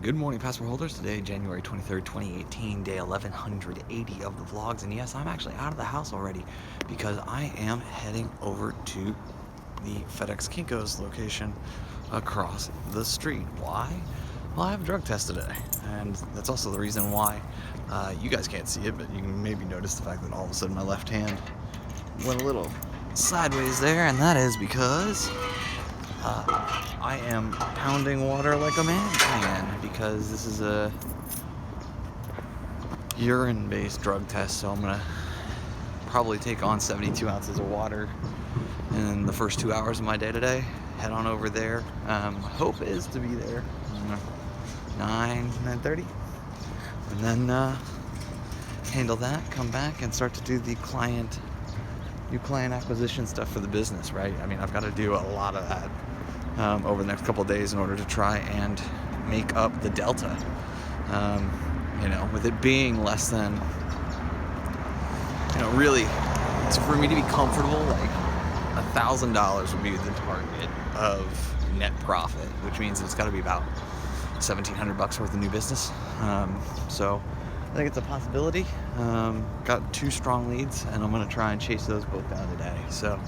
Good morning, passport holders. Today, January 23rd, 2018, day 1180 of the vlogs. And yes, I'm actually out of the house already because I am heading over to the FedEx Kinko's location across the street. Why? Well, I have a drug test today. And that's also the reason why you guys can't see it, but you can maybe notice the fact that all of a sudden my left hand went a little sideways there. And that is because I am pounding water like a man can because this is a urine-based drug test, so I'm gonna probably take on 72 ounces of water in the first 2 hours of my day today. Head on over there. Hope is to be there 9:30, and then handle that, come back and start to do the new client acquisition stuff for the business, right? I mean, I've got to do a lot of that over the next couple of days in order to try and make up the delta. With it being less than, really, for me to be comfortable, like $1,000 would be the target of net profit, which means it's got to be about $1,700 worth of new business. So I think it's a possibility. Got 2 strong leads, and I'm going to try and chase those both down today. So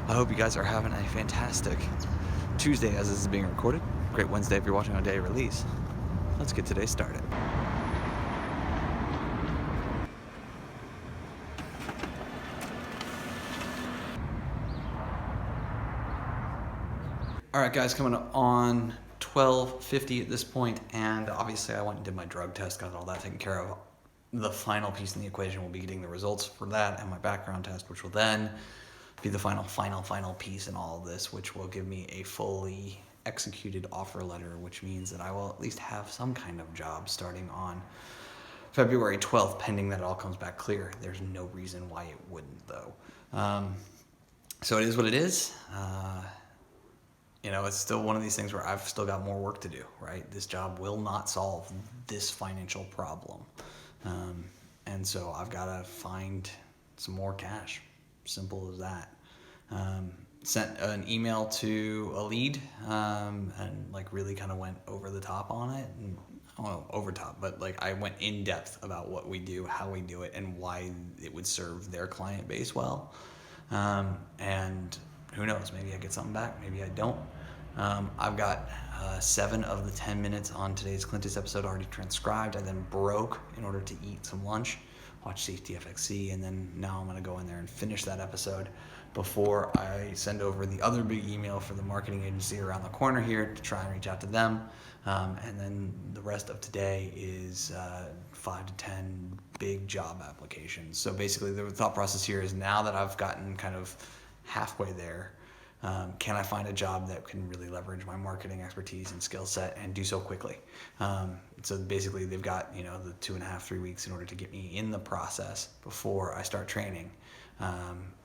I hope you guys are having a fantastic Tuesday as this is being recorded. Great Wednesday if you're watching on day of release. Let's get today started. All right, guys, coming up on 12:50 at this point, and obviously I went and did my drug test, got all that taken care of. The final piece in the equation will be getting the results for that and my background test, which will then be the final piece in all of this, which will give me a fully executed offer letter, which means that I will at least have some kind of job starting on February 12th, pending that it all comes back clear. There's no reason why it wouldn't, though. So it is what it is. It's still one of these things where I've still got more work to do, right? This job will not solve this financial problem. And so I've got to find some more cash. Simple as that. Sent an email to a lead and really kind of went over the top on it. And, over top, but I went in depth about what we do, how we do it, and why it would serve their client base well. And who knows, maybe I get something back, maybe I don't. I've got 7 of the 10 minutes on today's Clintus episode already transcribed. I then broke in order to eat some lunch, watch Safety FXC, and then now I'm going to go in there and finish that episode before I send over the other big email for the marketing agency around the corner here to try and reach out to them. And then the rest of today is 5 to 10 big job applications. So basically the thought process here is, now that I've gotten kind of halfway there, can I find a job that can really leverage my marketing expertise and skill set and do so quickly? So basically they've got, the 2.5, 3 weeks in order to get me in the process before I start training,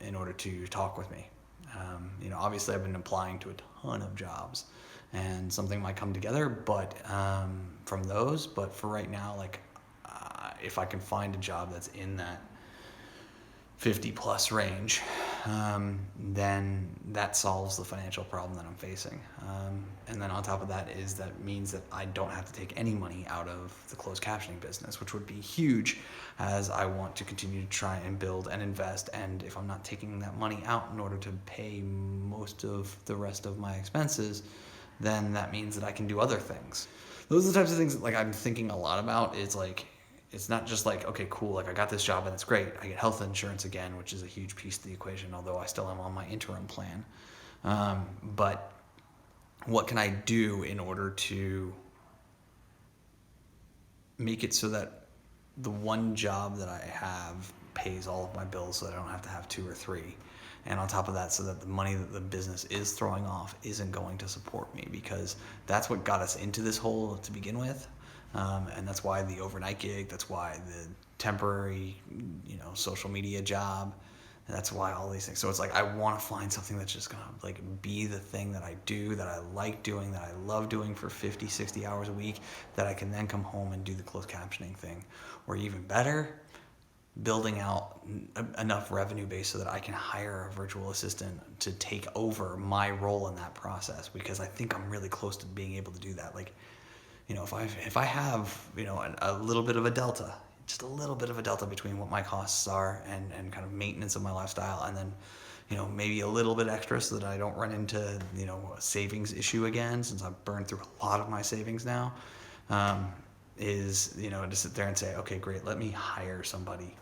in order to talk with me. Obviously I've been applying to a ton of jobs and something might come together, but from those, but for right now, if I can find a job that's in that 50 plus range, then that solves the financial problem that I'm facing. And then on top of that means that I don't have to take any money out of the closed captioning business, which would be huge as I want to continue to try and build and invest. And if I'm not taking that money out in order to pay most of the rest of my expenses, then that means that I can do other things. Those are the types of things that I'm thinking a lot about. It's not just okay, cool, I got this job and it's great. I get health insurance again, which is a huge piece of the equation, although I still am on my interim plan. But what can I do in order to make it so that the one job that I have pays all of my bills so that I don't have to have 2 or 3? And on top of that, so that the money that the business is throwing off isn't going to support me, because that's what got us into this hole to begin with. And that's why the overnight gig, that's why the temporary, social media job, and that's why all these things. So it's I want to find something that's just going to be the thing that I do, that I like doing, that I love doing for 50, 60 hours a week, that I can then come home and do the closed captioning thing. Or even better, building out enough revenue base so that I can hire a virtual assistant to take over my role in that process, because I think I'm really close to being able to do that. if I have, a little bit of a delta, just a little bit of a delta between what my costs are and kind of maintenance of my lifestyle, and then, maybe a little bit extra so that I don't run into, a savings issue again, since I've burned through a lot of my savings now, is, to sit there and say, okay, great, let me hire somebody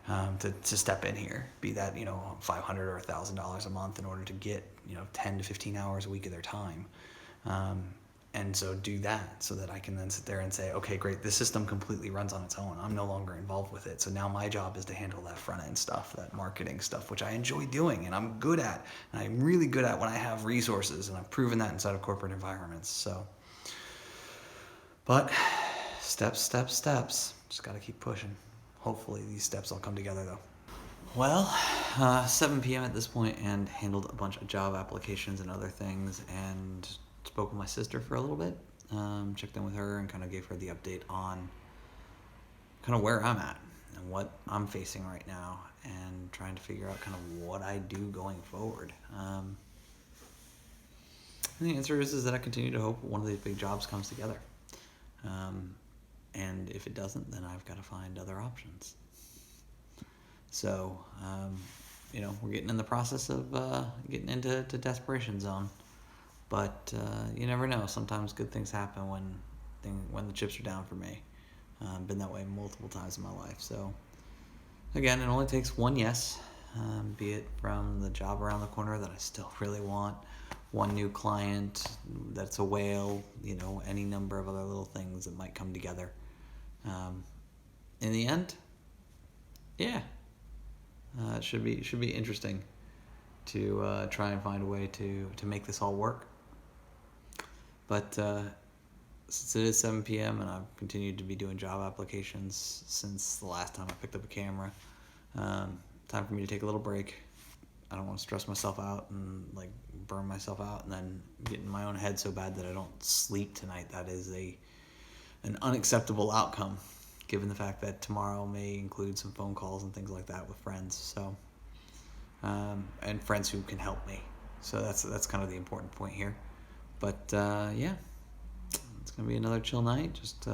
to step in here, be that, $500 or $1,000 a month in order to get, 10 to 15 hours a week of their time. And so do that so that I can then sit there and say, okay, great, this system completely runs on its own. I'm no longer involved with it. So now my job is to handle that front end stuff, that marketing stuff, which I enjoy doing and I'm good at. And I'm really good at when I have resources, and I've proven that inside of corporate environments. So, but steps. Just got to keep pushing. Hopefully these steps all come together though. Well, 7 p.m. at this point, and handled a bunch of job applications and other things, and spoke with my sister for a little bit, checked in with her and kind of gave her the update on kind of where I'm at and what I'm facing right now, and trying to figure out kind of what I do going forward. And the answer is that I continue to hope one of these big jobs comes together. And if it doesn't, then I've got to find other options. So, we're getting in the process of getting into desperation zone. But you never know. Sometimes good things happen when the chips are down for me. Been that way multiple times in my life. So, again, it only takes one yes, be it from the job around the corner that I still really want, one new client that's a whale, any number of other little things that might come together. In the end, yeah, it should be interesting to try and find a way to make this all work. But since it is 7 p.m. and I've continued to be doing job applications since the last time I picked up a camera, time for me to take a little break. I don't want to stress myself out and burn myself out and then get in my own head so bad that I don't sleep tonight. That is an unacceptable outcome, given the fact that tomorrow may include some phone calls and things like that with friends. So, and friends who can help me. So that's kind of the important point here. But yeah, it's gonna be another chill night. Just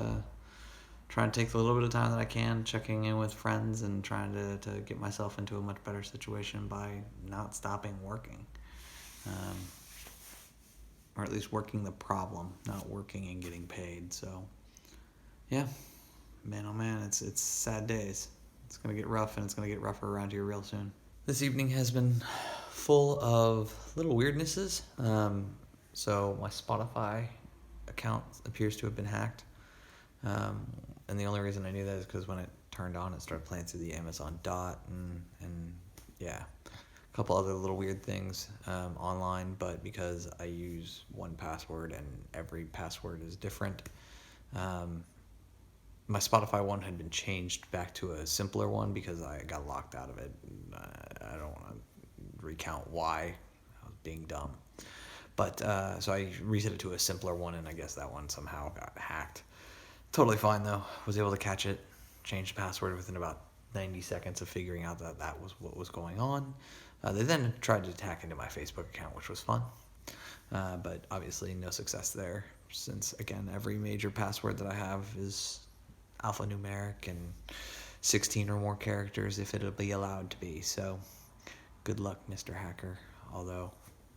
trying to take the little bit of time that I can, checking in with friends and trying to get myself into a much better situation by not stopping working, or at least working the problem, not working and getting paid. So, yeah, man, oh man, it's sad days. It's gonna get rough, and it's gonna get rougher around here real soon. This evening has been full of little weirdnesses. So my Spotify account appears to have been hacked. And the only reason I knew that is because when it turned on, it started playing through the Amazon Dot and yeah, a couple other little weird things online. But because I use one password and every password is different, my Spotify one had been changed back to a simpler one because I got locked out of it. I don't want to recount why. I was being dumb. But so I reset it to a simpler one, and I guess that one somehow got hacked. Totally fine, though. Was able to catch it, change the password within about 90 seconds of figuring out that was what was going on. They then tried to hack into my Facebook account, which was fun. But obviously no success there, since, again, every major password that I have is alphanumeric and 16 or more characters if it'll be allowed to be. So good luck, Mr. Hacker. Although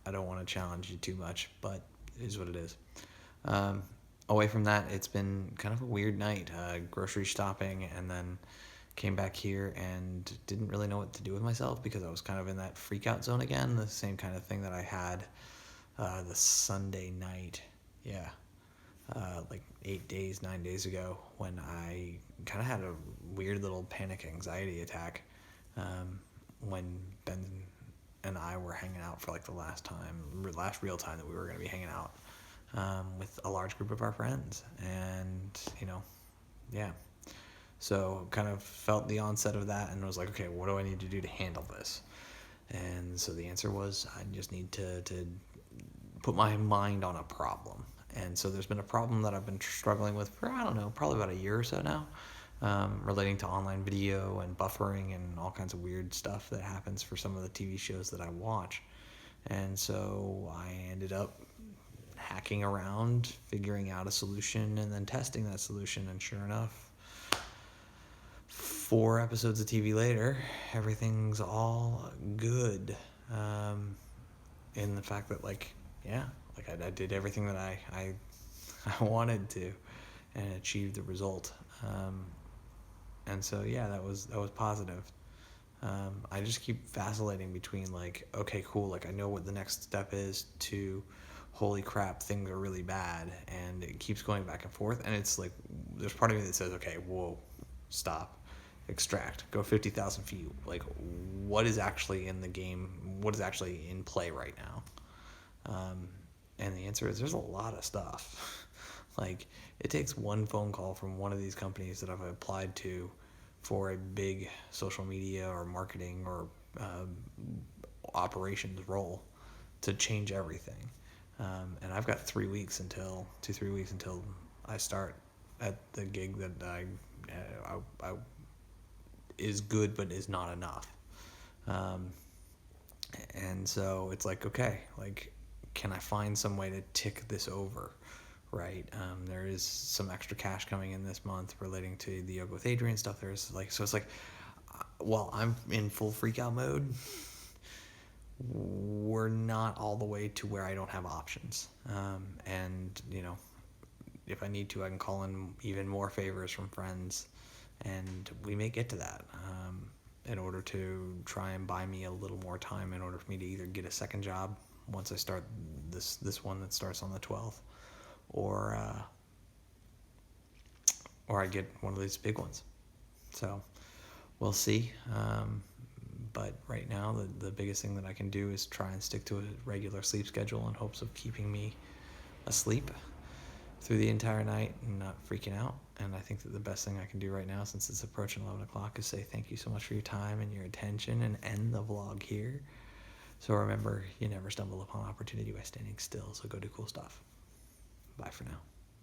I don't want to challenge you too much, but it is what it is. Away from that, it's been kind of a weird night. Grocery shopping, and then came back here and didn't really know what to do with myself because I was kind of in that freak out zone again. The same kind of thing that I had the Sunday night. Yeah. 9 days ago, when I kind of had a weird little panic anxiety attack when Ben and I were hanging out for the last real time that we were going to be hanging out with a large group of our friends. And, yeah. So kind of felt the onset of that and was like, okay, what do I need to do to handle this? And so the answer was I just need to put my mind on a problem. And so there's been a problem that I've been struggling with for, I don't know, probably about a year or so now, relating to online video and buffering and all kinds of weird stuff that happens for some of the TV shows that I watch. And so I ended up hacking around, figuring out a solution, and then testing that solution. And sure enough, 4 episodes of TV later, everything's all good. In the fact that, like, yeah, like I did everything that I wanted to, and achieved the result. And so yeah, that was positive. I just keep vacillating between, like, okay, cool, like I know what the next step is, to holy crap, things are really bad, and it keeps going back and forth. And it's like, there's part of me that says, okay, whoa, stop, extract, go 50,000 feet. Like, what is actually in the game? What is actually in play right now? And the answer is, there's a lot of stuff. Like, it takes one phone call from one of these companies that I've applied to for a big social media or marketing or operations role to change everything. And I've got 3 weeks until 3 weeks until I start at the gig that I is good but is not enough. And so it's like, okay, like, can I find some way to tick this over, right? There is some extra cash coming in this month relating to the Yoga with Adrian stuff. There's like, so it's like, while I'm in full freak out mode, we're not all the way to where I don't have options. And, if I need to, I can call in even more favors from friends, and we may get to that. In order to try and buy me a little more time, in order for me to either get a second job once I start this one that starts on the 12th, or I get one of these big ones. So we'll see. But right now, the biggest thing that I can do is try and stick to a regular sleep schedule in hopes of keeping me asleep through the entire night and not freaking out. And I think that the best thing I can do right now, since it's approaching 11 o'clock, is say thank you so much for your time and your attention, and end the vlog here. So remember, you never stumble upon opportunity by standing still, so go do cool stuff. Bye for now.